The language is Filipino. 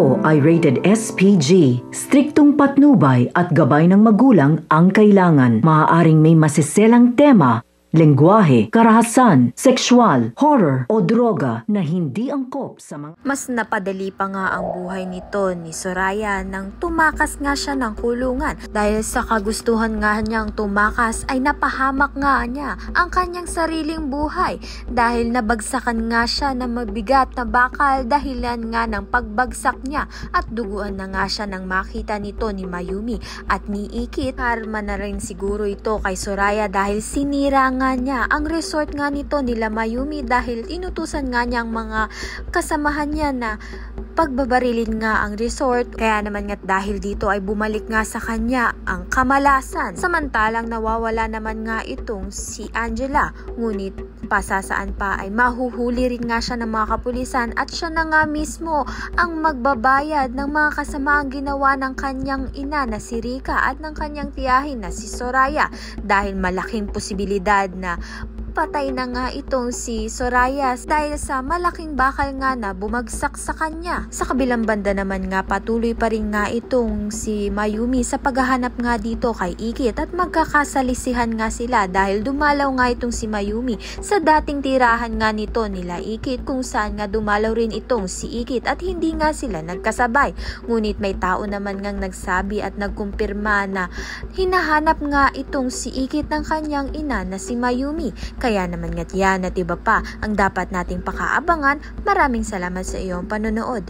Ito ay rated SPG. Striktong patnubay at gabay ng magulang ang kailangan. Maaaring may masiselang tema, lengguwahe, karahasan, sexual, horror o droga na hindi angkop sa mga... Mas napadali pa nga ang buhay nito ni Soraya nang tumakas nga siya ng kulungan. Dahil sa kagustuhan nga niyang tumakas ay napahamak nga niya ang kanyang sariling buhay. Dahil nabagsakan nga siya ng mabigat na bakal dahilan nga ng pagbagsak niya at duguan na nga siya nang makita nito ni Mayumi at ni Ikit. Karma na rin siguro ito kay Soraya dahil sinira nga niya ang resort nga nito nila Mayumi dahil inutusan nga niya ang mga kasamahan niya na pagbabarilin nga ang resort. Kaya naman nga dahil dito ay bumalik nga sa kanya ang kamalasan. Samantalang nawawala naman nga itong si Angela. Ngunit pasasaan pa ay mahuhuli rin nga siya ng mga kapulisan at siya na nga mismo ang magbabayad ng mga kasamaang ginawa ng kanyang ina na si Rika at ng kanyang tiyahin na si Soraya dahil malaking posibilidad na patay na nga itong si Soraya dahil sa malaking bakal nga na bumagsak sa kanya. Sa kabilang banda naman nga patuloy pa rin nga itong si Mayumi sa paghahanap nga dito kay Ikit at magkakasalisihan nga sila dahil dumalaw nga itong si Mayumi sa dating tirahan nga nito nila Ikit kung saan nga dumalaw rin itong si Ikit at hindi nga sila nagkasabay. Ngunit may tao naman ngang nagsabi at nagkumpirma na hinahanap nga itong si Ikit ng kanyang ina na si Mayumi. Kaya naman nga't yan at iba pa ang dapat nating pakaabangan. Maraming salamat sa iyong panonood.